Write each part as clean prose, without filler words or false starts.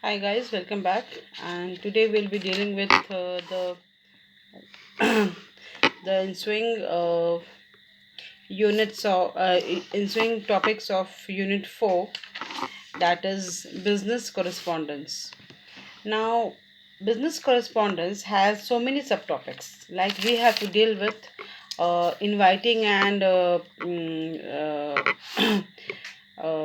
Hi guys, welcome back. And today we'll be dealing with the the ensuing units of ensuing topics of Unit 4, that is business correspondence. Now, business correspondence has so many subtopics. Like we have to deal with inviting and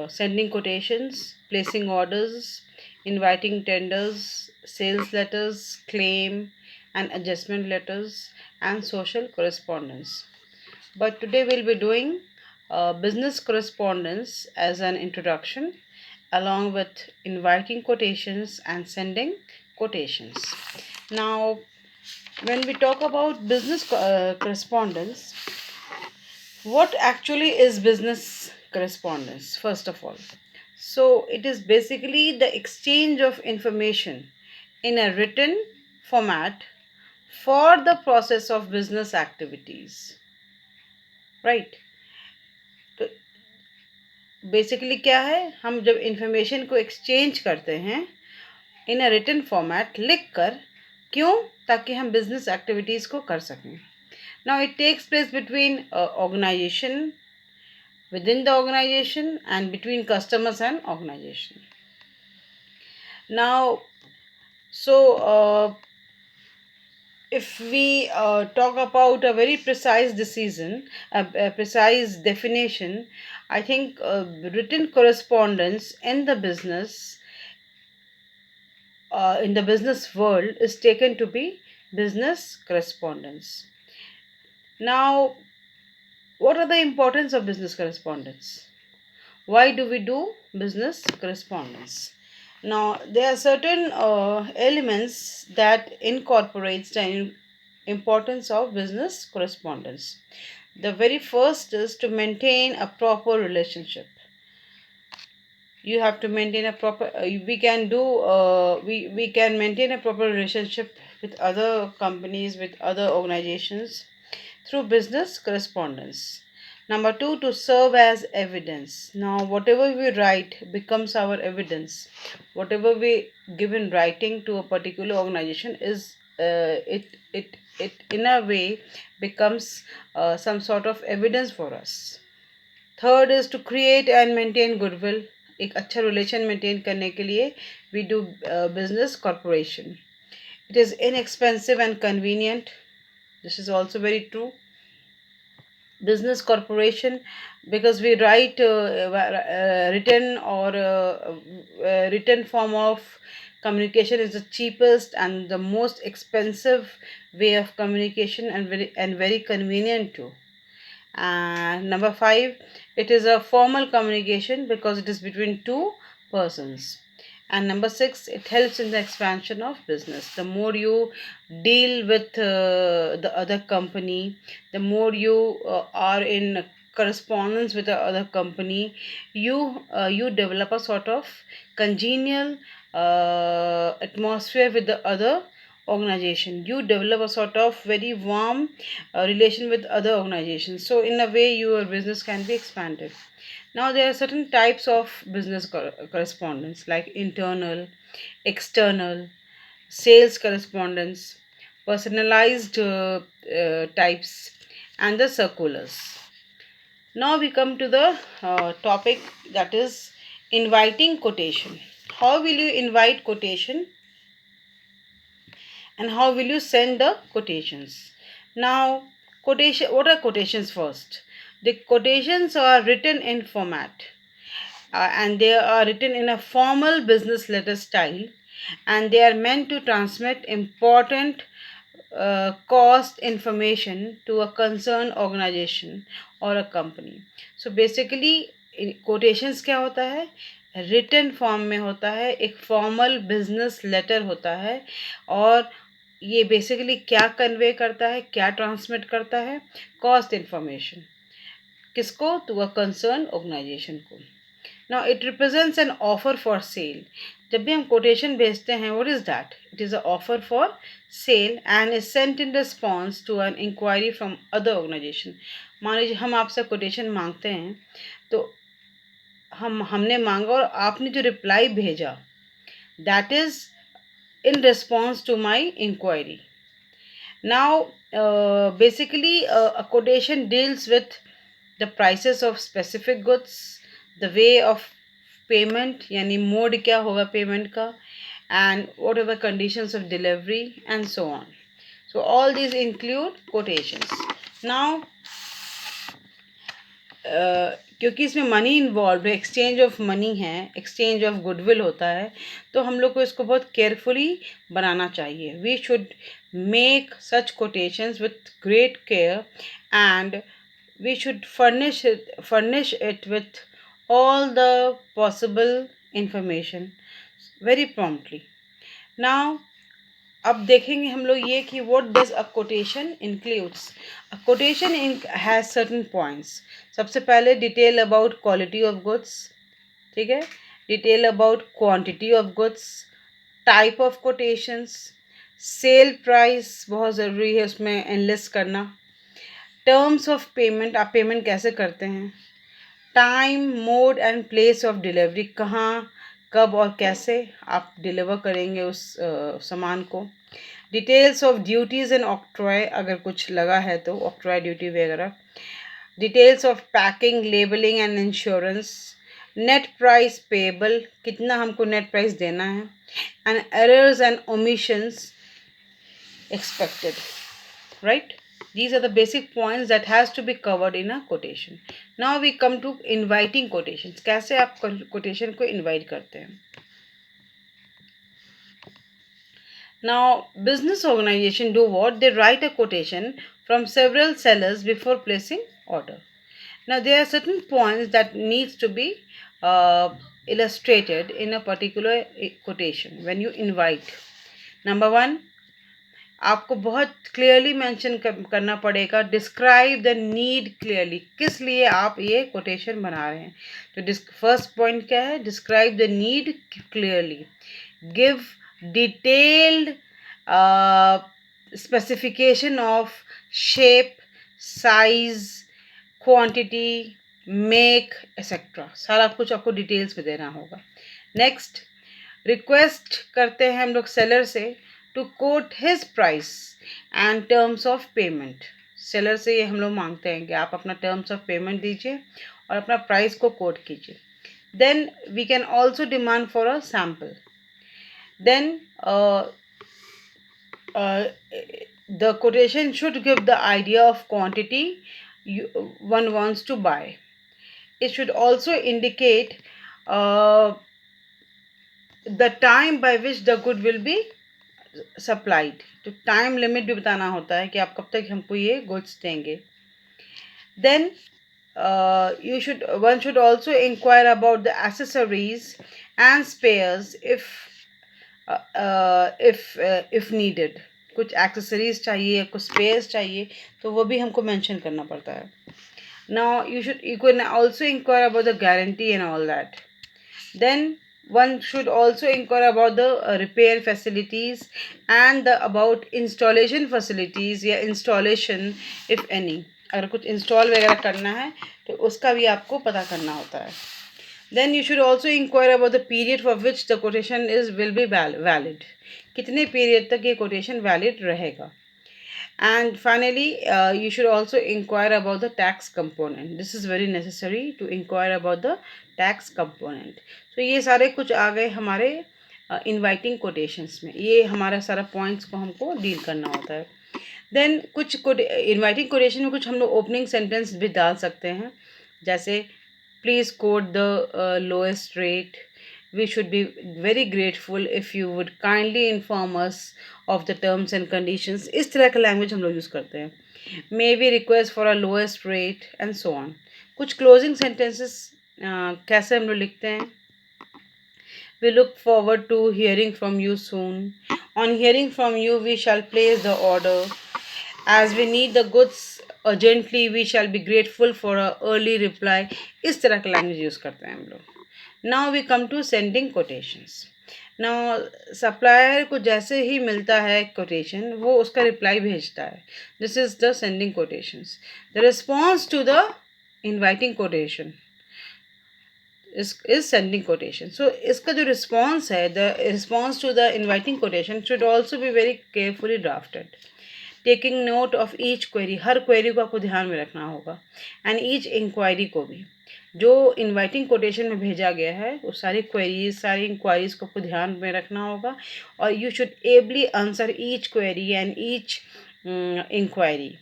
sending quotations, placing orders, inviting tenders, sales letters, claim and adjustment letters, and social correspondence. But today we'll be doing business correspondence as an introduction, along with inviting quotations and sending quotations. Now, when we talk about business correspondence, what actually is business correspondence, first of all? So, it is basically the exchange of information in a written format for the process of business activities, right? तो basically क्या है, हम जब information को exchange करते हैं इन अ written format लिख कर, क्यों? ताकि हम बिजनेस एक्टिविटीज़ को कर सकें. Now it takes place between organization, within the organization, and between customers and organization. Now, so if we talk about a very precise decision, a precise definition, I think written correspondence in the business world is taken to be business correspondence. Now, what are the importance of business correspondence? Why do we do business correspondence? Now, there are certain elements that incorporates the importance of business correspondence. The very first is to maintain a proper relationship. You have to maintain a proper we can maintain a proper relationship with other companies, with other organizations, through business correspondence. Number two, to serve as evidence. Now, whatever we write becomes our evidence. Whatever we give in writing to a particular organization is it in a way becomes some sort of evidence for us. Third is to create and maintain goodwill. एक अच्छा relation maintain करने के लिए we do business corporation. It is inexpensive and convenient. This is also very true. Business corporation, because we write written or written form of communication is the cheapest and the most expensive way of communication, and very convenient too. And number five, it is a formal communication because it is between two persons. And number six, it helps in the expansion of business. The more you deal with the other company, the more you are in correspondence with the other company, you develop a sort of congenial atmosphere with the other organization. You develop a sort of very warm relation with other organizations, so in a way your business can be expanded. Now, there are certain types of business correspondence, like internal, external, sales correspondence, personalized types, and the circulars. Now we come to the topic, that is inviting quotation. How will you invite quotation, and how will you send the quotations? Now, quotation. What are quotations first? The quotations are written in format, and they are written in a formal business letter style, and they are meant to transmit important cost information to a concerned organization or a company. So basically quotations क्या होता है? Written form में होता है, एक formal business letter होता है, और ये बेसिकली क्या कन्वे करता है, क्या ट्रांसमिट करता है? Cost information. किसको? टू अ कंसर्न ऑर्गेनाइजेशन को. Now it represents an offer for sale. जब भी हम कोटेशन भेजते हैं, what is that? It is a offer for sale and is sent in response to an inquiry from other organization. मान लीजिए हम आपसे कोटेशन मांगते हैं, तो हमने मांगा और आपने जो रिप्लाई भेजा, That is in response to my inquiry. Now, basically, a quotation deals with the prices of specific goods, the way of payment, यानी mode क्या होगा payment का, and whatever conditions of delivery and so on. So all these include quotations. Now, क्योंकि इसमें money involve है, exchange of money है, exchange of goodwill होता है, तो हम लोग को इसको बहुत केयरफुली बनाना चाहिए. We should make such quotations with great care and we should furnish it with all the possible information very promptly. Now, अब देखेंगे हम लोग ये कि what does a quotation includes. A quotation has certain points. सबसे पहले detail about quality of goods, ठीक है, detail about quantity of goods, type of quotations, sale price बहुत ज़रूरी है उसमें एनलिस्ट करना, टर्म्स ऑफ पेमेंट, आप पेमेंट कैसे करते हैं, time, mode and place of delivery, कहाँ, कब और कैसे आप डिलीवर करेंगे उस सामान को, details of duties and octroi, अगर कुछ लगा है तो ऑक्ट्रॉय ड्यूटी वगैरह, details of packing, labelling and insurance, net price payable, कितना हमको नेट प्राइस देना है, and errors and omissions expected, right? These are the basic points that has to be covered in a quotation. Now we come to inviting quotations. कैसे आप quotation को invite करते हैं. Now, business organization do what? They write a quotation from several sellers before placing order. Now, there are certain points that needs to be illustrated in a particular quotation when you invite. Number one, आपको बहुत clearly mention करना पड़ेगा, describe the need clearly, किस लिए आप ये quotation बना रहे हैं. तो फर्स्ट पॉइंट क्या है? Describe the need clearly, give detailed specification of shape, size, quantity, make etcetera, सारा कुछ आपको डिटेल्स में देना होगा. नेक्स्ट, रिक्वेस्ट करते हैं हम लोग सेलर से to quote his price and terms of payment. Seller से ये हम लोग मांगते हैं कि आप अपना टर्म्स ऑफ पेमेंट दीजिए और अपना प्राइस को कोट कीजिए. Then we can also demand for a sample. Then the quotation should give the idea of quantity one wants to buy. It should also indicate the time by which the good will be supplied. तो time limit भी बताना होता है कि आप कब तक हमको ये गुड्स देंगे. Then one should also inquire about the accessories and spares if needed. कुछ एक्सेसरीज चाहिए, कुछ स्पेयर्स चाहिए, तो वो भी हमको मेंशन करना पड़ता है. Now you can also inquire about the guarantee and all that. Then one should also inquire about the repair facilities and about installation facilities या installation if any. अगर कुछ इंस्टॉल वगैरह करना है तो उसका भी आपको पता करना होता है. Then you should also inquire about the period for which the quotation will be valid. कितने पीरियड तक ये quotation valid रहेगा. And finally, you should also inquire about the tax component. This is very necessary to inquire about the tax component. So ये सारे कुछ आ गए हमारे inviting quotations में. ये हमारा सारा points को हमको deal करना होता है. Then कुछ inviting quotation में कुछ हम लोग opening sentence भी डाल सकते हैं, जैसे please quote the lowest rate. We should be very grateful if you would kindly inform us of the terms and conditions. इस तरह का लैंग्वेज हम लोग यूज़ करते हैं. May we request for a lowest rate and so on. कुछ closing sentences कैसे हम लोग लिखते हैं? We look forward to hearing from you soon. On hearing from you, we shall place the order. As we need the goods urgently, we shall be grateful for a early reply. इस तरह का language use करते हैं हम लोग. Now we come to sending quotations. Now supplier को जैसे ही मिलता है quotation, वो उसका reply भेजता है. This is the sending quotations. The response to the inviting quotation. is sending quotation. So इसका जो response है, the response to the inviting quotation should also be very carefully drafted, taking note of each query. Her query को आपको ध्यान में रखना होगा, and each inquiry को भी, जो इनवाइटिंग कोटेशन में भेजा गया है वो सारी क्वेरीज, सारी इंक्वायरीज को आपको ध्यान में रखना होगा, और you should ably answer each query and each inquiry.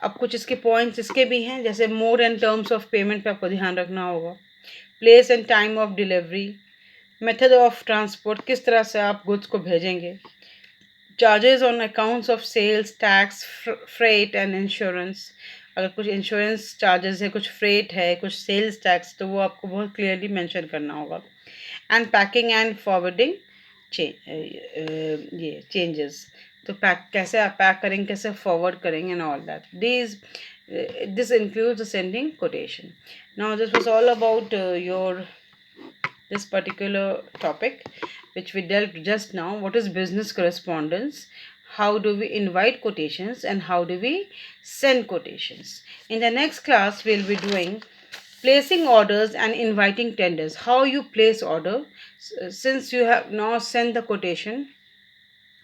अब कुछ इसके पॉइंट्स इसके भी हैं, जैसे mode and terms of payment पे आपको ध्यान रखना होगा, place and time of delivery, method of transport, किस तरह से आप गुड्स को भेजेंगे, charges on accounts of sales, tax, freight and insurance. अगर कुछ इंश्योरेंस चार्जेस है, कुछ फ्रेट है, कुछ सेल्स टैक्स, तो वो आपको बहुत क्लियरली मेंशन करना होगा. एंड पैकिंग एंड फॉरवर्डिंग ये चेंजेस, तो पैक कैसे आप पैक करेंगे, कैसे फॉरवर्ड करेंगे and all that. This includes the sending quotation. Now this was all about your this particular topic which we dealt just now. What is business correspondence, how do we invite quotations, and how do we send quotations. In the next class we'll be doing placing orders and inviting tenders, how you place order. Since you have now sent the quotation,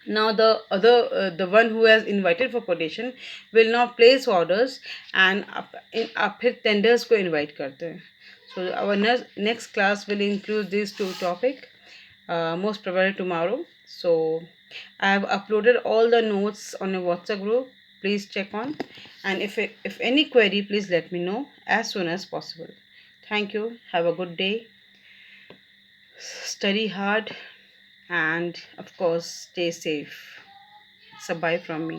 now the other the one who has invited for quotation will now place orders, and आप फिर tenders को invite करते हैं. So our next class will include these two topic, most probably tomorrow. So I have uploaded all the notes on a WhatsApp group. Please check on, and if any query, please let me know as soon as possible. Thank you. Have a good day. Study hard, and of course stay safe. It's a bye from me.